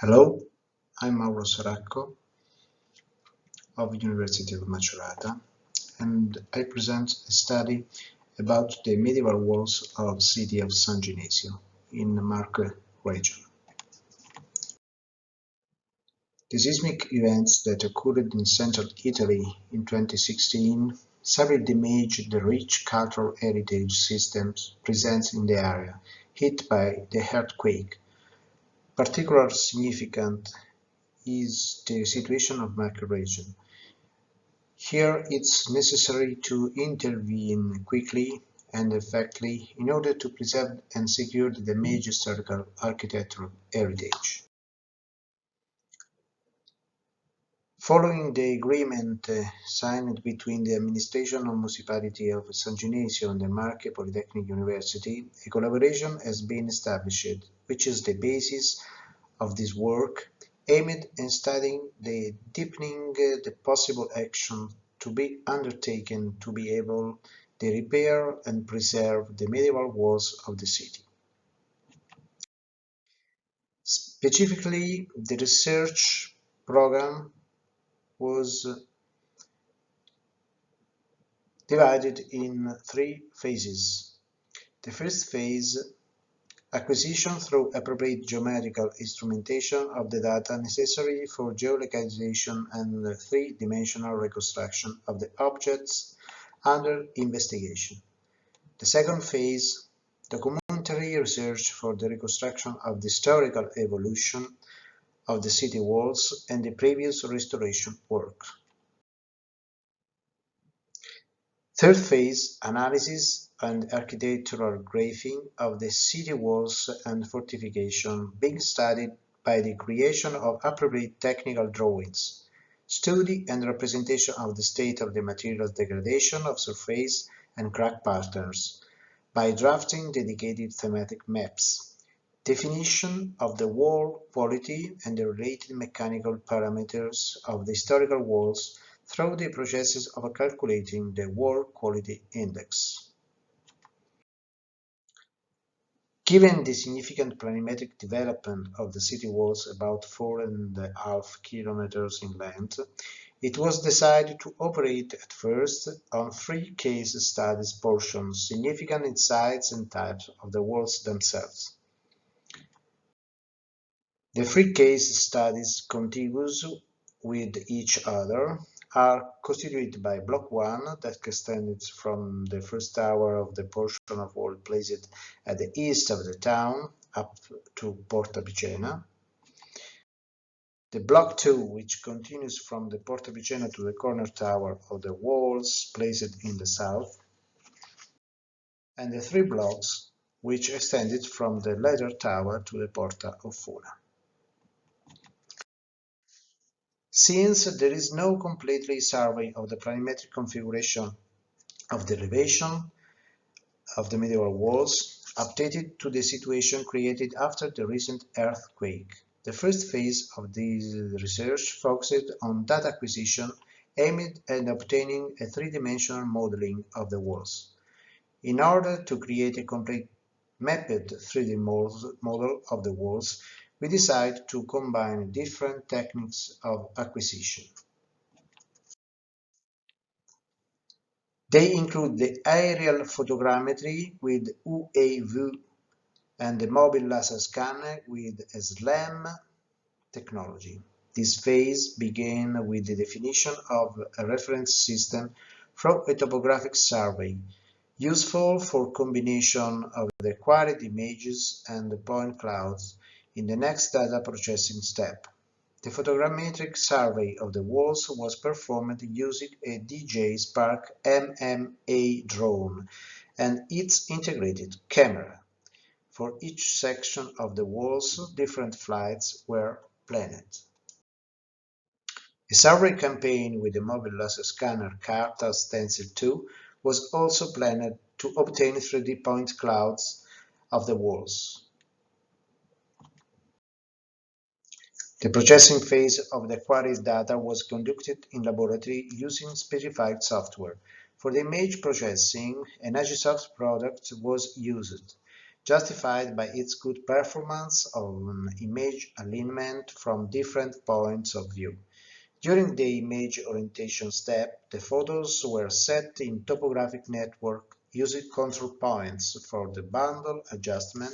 Hello, I'm Sahc of University of Macerata, and I present a study about the medieval walls of city of San Ginesio in Marche region. The seismic events that occurred in central Italy in 2016 severely damaged the rich cultural heritage systems present in the area hit by the earthquake. Particularly significant is the situation of Marche region. Here it's necessary to intervene quickly and effectively in order to preserve and secure the damaged historical architectural heritage. Following the agreement signed between the administration and municipality of San Ginesio and the Marche Polytechnic University, a collaboration has been established, which is the basis of this work, aimed at studying the deepening the possible action to be undertaken to be able to repair and preserve the medieval walls of the city. Specifically, the research program was divided in three phases. The first phase, acquisition through appropriate geometrical instrumentation of the data necessary for geolocalization and three-dimensional reconstruction of the objects under investigation. The second phase, documentary research for the reconstruction of the historical evolution of the city walls and the previous restoration work. Third phase, analysis and architectural graphing of the city walls and fortification being studied by the creation of appropriate technical drawings, study and representation of the state of the materials degradation of surface and crack patterns, by drafting dedicated thematic maps, definition of the wall quality and the related mechanical parameters of the historical walls through the processes of calculating the wall quality index. Given the significant planimetric development of the city walls, about 4.5 kilometers in length, it was decided to operate at first on three case studies portions significant in size and types of the walls themselves. The three case studies contiguous with each other are constituted by Block 1 that extends from the first tower of the portion of wall placed at the east of the town up to Porta Picena. The Block 2, which continues from the Porta Picena to the corner tower of the walls placed in the south. And the three blocks, which extended from the latter tower to the Porta of Funa. Since there is no complete survey of the planimetric configuration of the elevation of the medieval walls, updated to the situation created after the recent earthquake, the first phase of this research focused on data acquisition aimed at obtaining a three-dimensional modeling of the walls, in order to create a complete mapped 3D model of the walls. We decided to combine different techniques of acquisition. They include the aerial photogrammetry with UAV and the mobile laser scanner with SLAM technology. This phase began with the definition of a reference system from a topographic survey, useful for combination of the acquired images and the point clouds in the next data processing step. The photogrammetric survey of the walls was performed using a DJ Spark MMA drone and its integrated camera. For each section of the walls, different flights were planned. A survey campaign with the mobile laser scanner Carta Stencil 2 was also planned to obtain 3D point clouds of the walls. The processing phase of the acquired data was conducted in laboratory using specified software. For the image processing, an Agisoft product was used. justified by its good performance on image alignment from different points of view. During the image orientation step, the photos were set in topographic network using control points for the bundle adjustment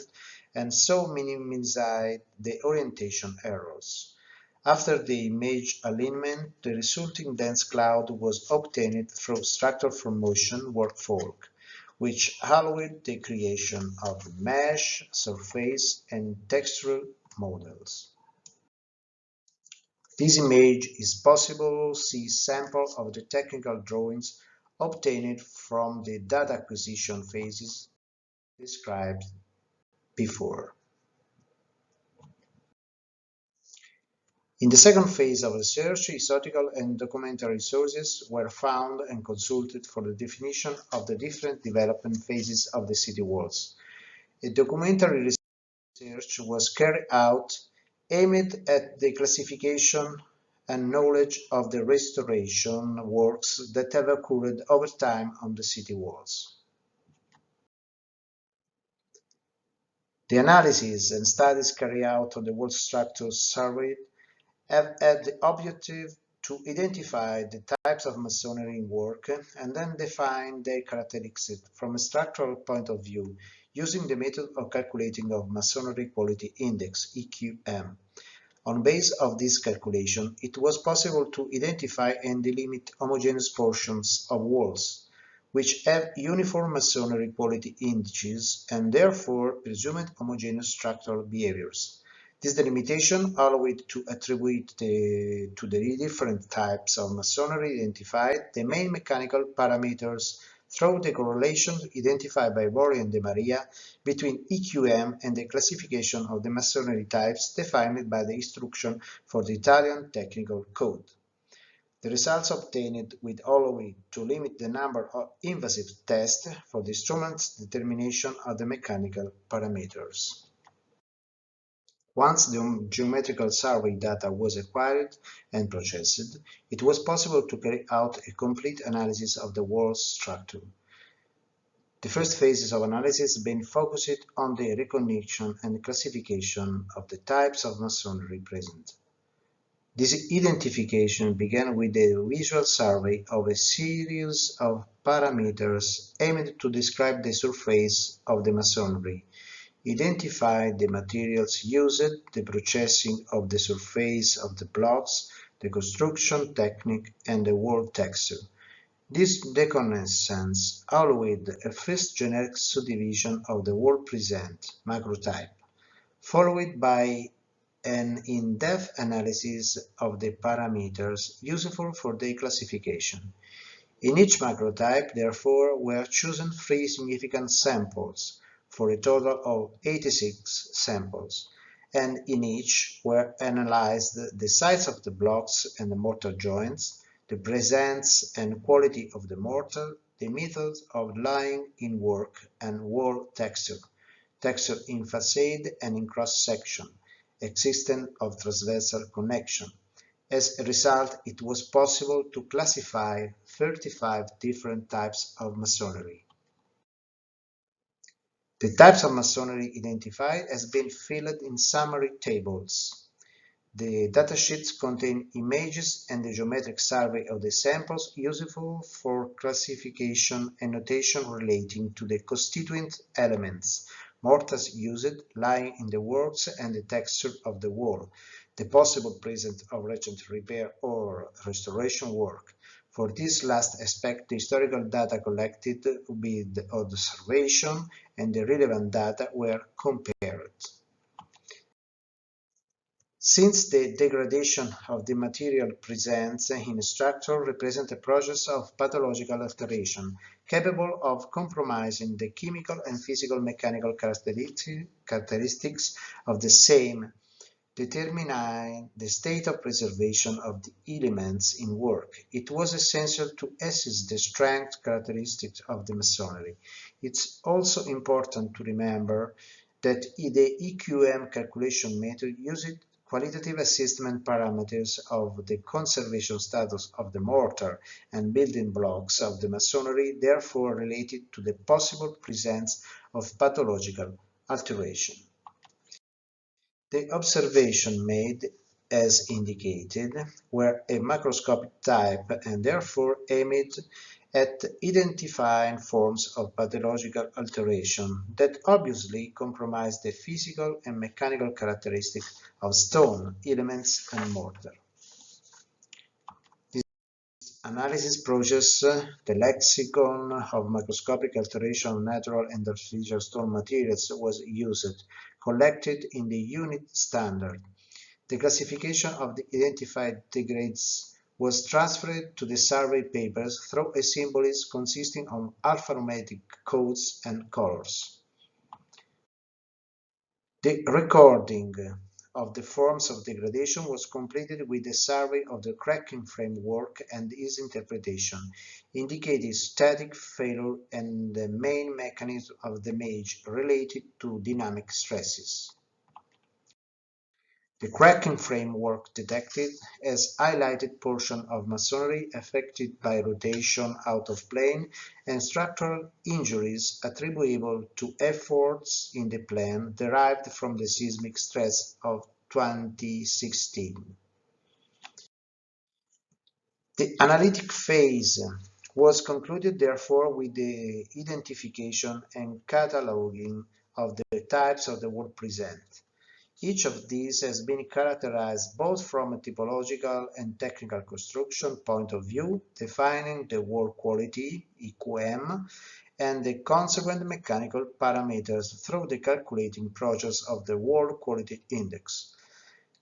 and so minimized the orientation errors. After the image alignment, the resulting dense cloud was obtained through structure from motion workflow, which allowed the creation of mesh, surface, and texture models. This image is possible. See sample of the technical drawings obtained from the data acquisition phases described before. In the second phase of research, historical and documentary sources were found and consulted for the definition of the different development phases of the city walls. A documentary research was carried out aimed at the classification and knowledge of the restoration works that have occurred over time on the city walls. The analysis and studies carried out on the wall structure survey have had the objective to identify the types of masonry in work and then define their characteristics from a structural point of view using the method of calculating of Masonry Quality Index, EQM. On base of this calculation, it was possible to identify and delimit homogeneous portions of walls, which have uniform Masonry quality indices and therefore presumed homogeneous structural behaviors. This delimitation allowed to attribute to the different types of masonry identified the main mechanical parameters through the correlation identified by Borri and De Maria between EQM and the classification of the masonry types defined by the instruction for the Italian Technical Code. The results obtained will allow to limit the number of invasive tests for the instrument's determination of the mechanical parameters. Once the geometrical survey data was acquired and processed, it was possible to carry out a complete analysis of the wall structure. The first phases of analysis being focused on the recognition and classification of the types of masonry present. This identification began with a visual survey of a series of parameters aimed to describe the surface of the masonry, identify the materials used, the processing of the surface of the blocks, the construction technique, and the wall texture. This reconnaissance allowed a first generic subdivision of the wall present macrotype, followed by an in-depth analysis of the parameters useful for their classification. In each macrotype, therefore, were chosen 3 significant samples, for a total of 86 samples, and in each were analyzed the size of the blocks and the mortar joints, the presence and quality of the mortar, the methods of lying in work and wall texture, texture in facade and in cross-section, existence of transversal connection. As a result, it was possible to classify 35 different types of masonry. The types of masonry identified has been filled in summary tables. The datasheets contain images and the geometric survey of the samples useful for classification and notation relating to the constituent elements, mortars used, lying in the works, and the texture of the wall, the possible presence of recent repair or restoration work. For this last aspect, the historical data collected with observation and the relevant data were compared. Since the degradation of the material presents in a structure represents a process of pathological alteration, capable of compromising the chemical and physical mechanical characteristics of the same, determining the state of preservation of the elements in work, it was essential to assess the strength characteristics of the masonry. It's also important to remember that the EQM calculation method used qualitative assessment parameters of the conservation status of the mortar and building blocks of the masonry, therefore related to the possible presence of pathological alteration. The observation made, as indicated, were a macroscopic type and therefore aimed at identifying forms of pathological alteration that obviously compromise the physical and mechanical characteristics of stone, elements, and mortar. Analysis process, the lexicon of microscopic alteration of natural and artificial stone materials was used, collected in the unit standard. The classification of the identified degrades was transferred to the survey papers through a symbolism consisting of alphanumeric codes and colors. The recording of the forms of degradation was completed with a survey of the cracking framework and its interpretation, indicating static failure and the main mechanism of damage related to dynamic stresses. The cracking framework detected as highlighted portion of masonry affected by rotation out of plane and structural injuries attributable to efforts in the plane derived from the seismic stress of 2016. The analytic phase was concluded therefore with the identification and cataloging of the types of the work present. Each of these has been characterized both from a typological and technical construction point of view, defining the work quality, EQM, and the consequent mechanical parameters through the calculating process of the work quality index.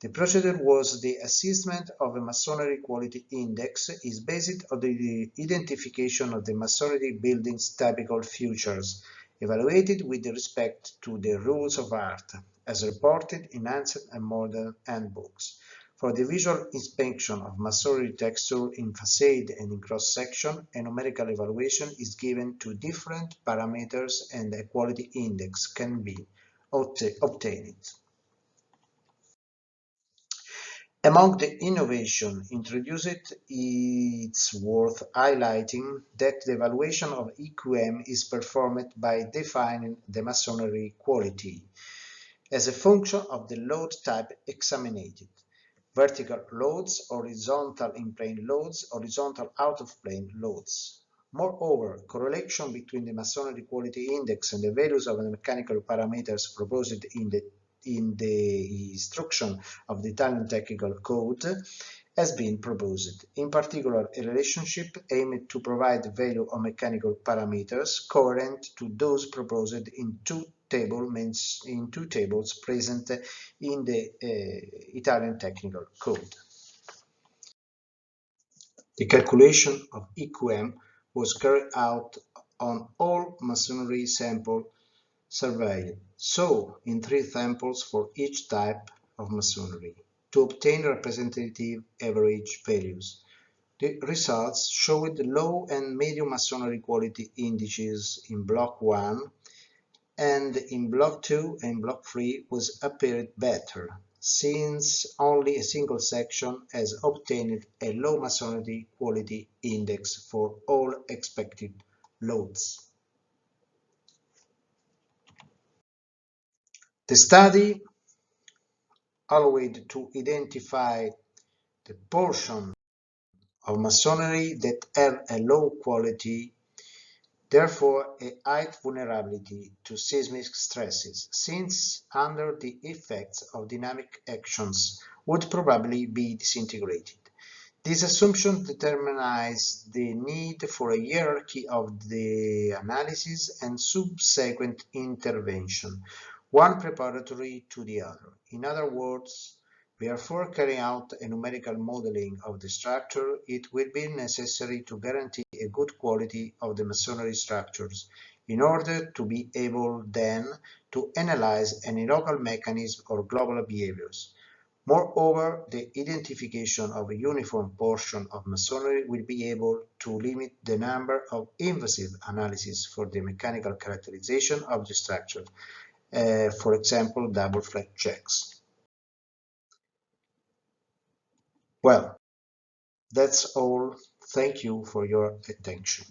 The procedure was the assessment of a masonry quality index is based on the identification of the masonry building's typical features, evaluated with respect to the rules of art, as reported in ancient and modern handbooks. For the visual inspection of masonry texture in facade and in cross-section, a numerical evaluation is given to different parameters and a quality index can be obtained. Among the innovation introduced, it's worth highlighting that the evaluation of EQM is performed by defining the masonry quality as a function of the load type examined. Vertical loads, horizontal in-plane loads, horizontal out-of-plane loads. Moreover, correlation between the masonry quality index and the values of the mechanical parameters proposed in the instruction of the Italian Technical Code has been proposed. In particular, a relationship aimed to provide value of mechanical parameters coherent to those proposed in two tables present in the Italian Technical Code. The calculation of EQM was carried out on all masonry samples surveyed, so in 3 samples for each type of masonry, to obtain representative average values. The results showed low and medium masonry quality indices in Block 1, and in Block 2 and Block 3 was appeared better, since only a single section has obtained a low masonry quality index for all expected loads. The study allowed to identify the portion of masonry that have a low quality, therefore a high vulnerability to seismic stresses, since under the effects of dynamic actions would probably be disintegrated. This assumption determines the need for a hierarchy of the analysis and subsequent intervention, one preparatory to the other. In other words, therefore, carrying out a numerical modeling of the structure, it will be necessary to guarantee a good quality of the masonry structures in order to be able then to analyze any local mechanism or global behaviors. Moreover, the identification of a uniform portion of masonry will be able to limit the number of invasive analyses for the mechanical characterization of the structure, for example, double flag checks. Well, that's all. Thank you for your attention.